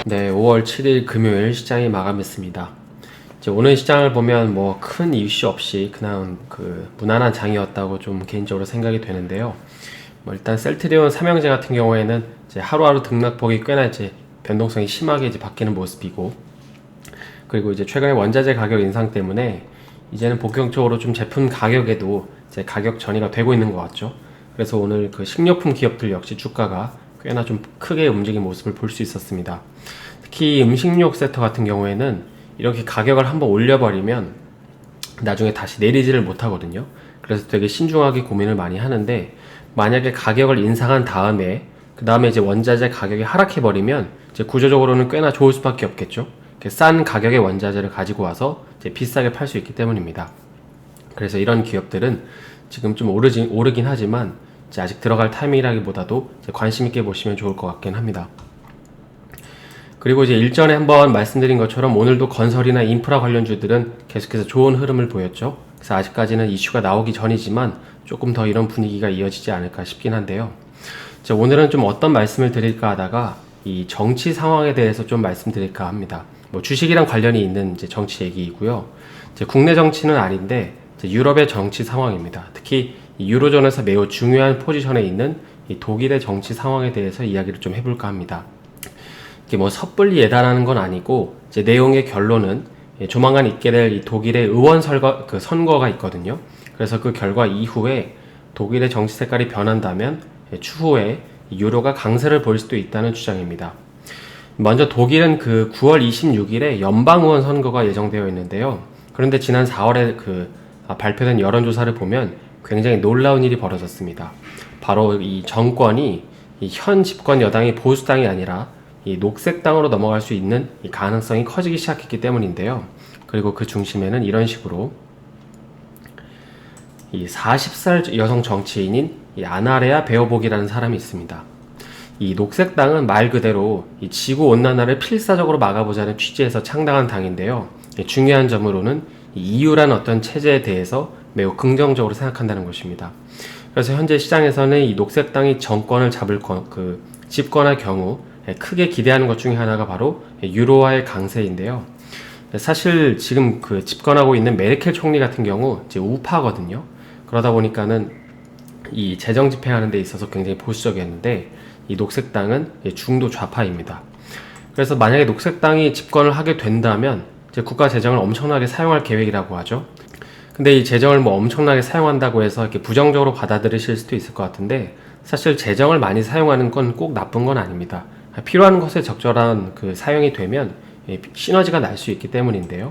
네, 5월 7일 금요일 시장이 마감했습니다. 이제 오늘 시장을 보면 뭐 큰 이슈 없이 그냥 무난한 장이었다고 좀 개인적으로 생각이 되는데요. 뭐 일단 셀트리온 삼형제 같은 경우에는 이제 하루하루 등락폭이 꽤나 이제 변동성이 심하게 이제 바뀌는 모습이고, 그리고 이제 최근에 원자재 가격 인상 때문에 이제는 본격적으로 좀 제품 가격에도 이제 가격 전이가 되고 있는 것 같죠. 그래서 오늘 그 식료품 기업들 역시 주가가 꽤나 좀 크게 움직인 모습을 볼 수 있었습니다. 특히 음식료 섹터 같은 경우에는 이렇게 가격을 한번 올려버리면 나중에 다시 내리지를 못하거든요. 그래서 되게 신중하게 고민을 많이 하는데, 만약에 가격을 인상한 다음에 그 다음에 이제 원자재 가격이 하락해버리면 이제 구조적으로는 꽤나 좋을 수밖에 없겠죠. 싼 가격의 원자재를 가지고 와서 이제 비싸게 팔 수 있기 때문입니다. 그래서 이런 기업들은 지금 좀 오르긴 하지만 이제 아직 들어갈 타이밍이라기보다도 이제 관심 있게 보시면 좋을 것 같긴 합니다. 그리고 이제 일전에 한번 말씀드린 것처럼 오늘도 건설이나 인프라 관련주들은 계속해서 좋은 흐름을 보였죠. 그래서 아직까지는 이슈가 나오기 전이지만 조금 더 이런 분위기가 이어지지 않을까 싶긴 한데요. 자, 오늘은 좀 어떤 말씀을 드릴까 하다가 이 정치 상황에 대해서 좀 말씀드릴까 합니다. 뭐 주식이랑 관련이 있는 이제 정치 얘기이고요. 이제 국내 정치는 아닌데 이제 유럽의 정치 상황입니다. 특히 이 유로존에서 매우 중요한 포지션에 있는 이 독일의 정치 상황에 대해서 이야기를 좀 해볼까 합니다. 이게 뭐 섣불리 예단하는 건 아니고 이제 내용의 결론은 조만간 있게 될 이 독일의 의원 선거가 있거든요. 그래서 그 결과 이후에 독일의 정치 색깔이 변한다면 추후에 유로가 강세를 보일 수도 있다는 주장입니다. 먼저 독일은 그 9월 26일에 연방의원 선거가 예정되어 있는데요. 그런데 지난 4월에 발표된 여론조사를 보면 굉장히 놀라운 일이 벌어졌습니다. 바로 이 정권이 이 현 집권 여당이 보수당이 아니라 이 녹색당으로 넘어갈 수 있는 이 가능성이 커지기 시작했기 때문인데요. 그리고 그 중심에는 이런 식으로 이 40살 여성 정치인인 이 아나레아 베어복이라는 사람이 있습니다. 이 녹색당은 말 그대로 이 지구 온난화를 필사적으로 막아보자는 취지에서 창당한 당인데요. 중요한 점으로는 이 EU라는 어떤 체제에 대해서 매우 긍정적으로 생각한다는 것입니다. 그래서 현재 시장에서는 이 녹색당이 정권을 집권할 경우 크게 기대하는 것 중에 하나가 바로 유로화의 강세인데요. 사실 지금 집권하고 있는 메르켈 총리 같은 경우 이제 우파거든요. 그러다 보니까는 이 재정 집행하는 데 있어서 굉장히 보수적이었는데 이 녹색당은 중도 좌파입니다. 그래서 만약에 녹색당이 집권을 하게 된다면 이제 국가 재정을 엄청나게 사용할 계획이라고 하죠. 근데 이 재정을 뭐 엄청나게 사용한다고 해서 이렇게 부정적으로 받아들이실 수도 있을 것 같은데, 사실 재정을 많이 사용하는 건 꼭 나쁜 건 아닙니다. 필요한 것에 적절한 사용이 되면 시너지가 날 수 있기 때문인데요.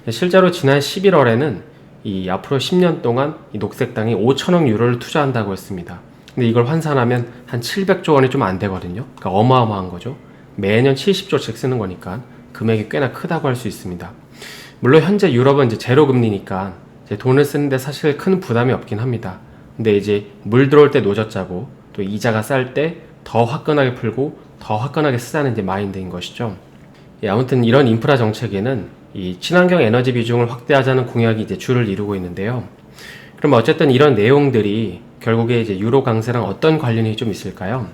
실제로 지난 11월에는 이 앞으로 10년 동안 이 녹색당이 5천억 유로를 투자한다고 했습니다. 근데 이걸 환산하면 한 700조 원이 좀 안 되거든요. 그러니까 어마어마한 거죠. 매년 70조씩 쓰는 거니까 금액이 꽤나 크다고 할 수 있습니다. 물론 현재 유럽은 이제 제로 금리니까 이제 돈을 쓰는데 사실 큰 부담이 없긴 합니다. 근데 이제 물 들어올 때 노젓 자고 또 이자가 쌀 때 더 화끈하게 풀고 더 화끈하게 쓰자는 이제 마인드인 것이죠. 아무튼 이런 인프라 정책에는 이 친환경 에너지 비중을 확대하자는 공약이 이제 주를 이루고 있는데요. 그럼 어쨌든 이런 내용들이 결국에 이제 유로 강세랑 어떤 관련이 좀 있을까요?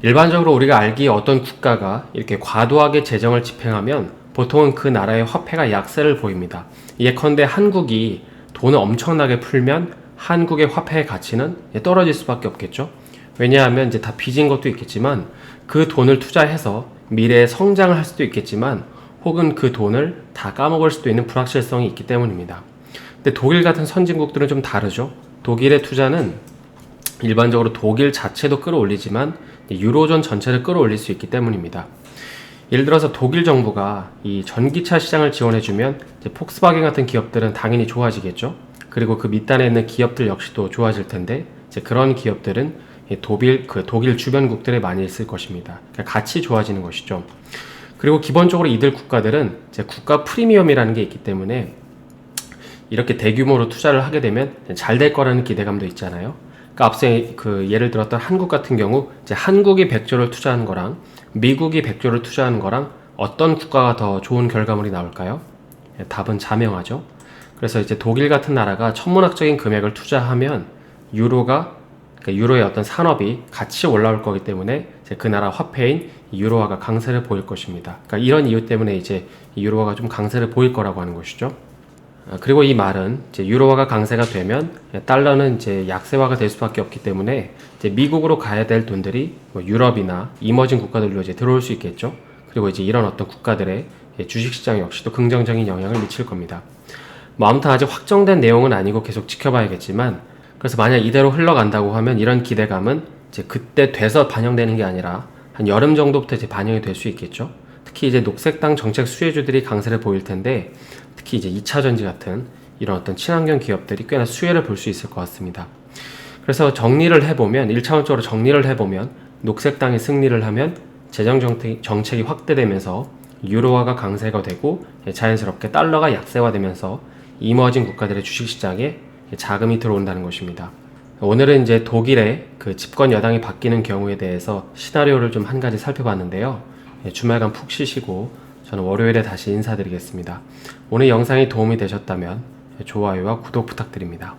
일반적으로 우리가 알기에 어떤 국가가 이렇게 과도하게 재정을 집행하면 보통은 그 나라의 화폐가 약세를 보입니다. 예컨대 한국이 돈을 엄청나게 풀면 한국의 화폐의 가치는 떨어질 수밖에 없겠죠. 왜냐하면 이제 다 빚인 것도 있겠지만 그 돈을 투자해서 미래에 성장을 할 수도 있겠지만 혹은 그 돈을 다 까먹을 수도 있는 불확실성이 있기 때문입니다. 근데 독일 같은 선진국들은 좀 다르죠. 독일의 투자는 일반적으로 독일 자체도 끌어올리지만 유로존 전체를 끌어올릴 수 있기 때문입니다. 예를 들어서 독일 정부가 이 전기차 시장을 지원해주면 이제 폭스바겐 같은 기업들은 당연히 좋아지겠죠. 그리고 그 밑단에 있는 기업들 역시도 좋아질 텐데 이제 그런 기업들은 독일 주변국들에 많이 있을 것입니다. 그러니까 같이 좋아지는 것이죠. 그리고 기본적으로 이들 국가들은 이제 국가 프리미엄이라는 게 있기 때문에 이렇게 대규모로 투자를 하게 되면 잘 될 거라는 기대감도 있잖아요. 그러니까 앞서 예를 들었던 한국 같은 경우 이제 한국이 100조를 투자하는 거랑 미국이 100조를 투자하는 거랑 어떤 국가가 더 좋은 결과물이 나올까요? 답은 자명하죠. 그래서 이제 독일 같은 나라가 천문학적인 금액을 투자하면 유로의 어떤 산업이 같이 올라올 거기 때문에 이제 그 나라 화폐인 유로화가 강세를 보일 것입니다. 그러니까 이런 이유 때문에 이제 유로화가 좀 강세를 보일 거라고 하는 것이죠. 그리고 이 말은 이제 유로화가 강세가 되면 달러는 이제 약세화가 될 수밖에 없기 때문에 이제 미국으로 가야 될 돈들이 뭐 유럽이나 이머징 국가들로 이제 들어올 수 있겠죠. 그리고 이제 이런 어떤 국가들의 주식시장 역시도 긍정적인 영향을 미칠 겁니다. 뭐 아무튼 아직 확정된 내용은 아니고 계속 지켜봐야겠지만, 그래서 만약 이대로 흘러간다고 하면 이런 기대감은 이제 그때 돼서 반영되는 게 아니라 한 여름 정도부터 이제 반영이 될 수 있겠죠. 특히 이제 녹색당 정책 수혜주들이 강세를 보일 텐데, 특히 이제 2차전지 같은 이런 어떤 친환경 기업들이 꽤나 수혜를 볼 수 있을 것 같습니다. 그래서 정리를 해보면, 1차원적으로 정리를 해보면, 녹색당이 승리를 하면 재정 정책이 확대되면서 유로화가 강세가 되고 자연스럽게 달러가 약세화되면서 이머징 국가들의 주식시장에 자금이 들어온다는 것입니다. 오늘은 이제 독일의 그 집권 여당이 바뀌는 경우에 대해서 시나리오를 좀 한 가지 살펴봤는데요. 주말간 푹 쉬시고 저는 월요일에 다시 인사드리겠습니다. 오늘 영상이 도움이 되셨다면 좋아요와 구독 부탁드립니다.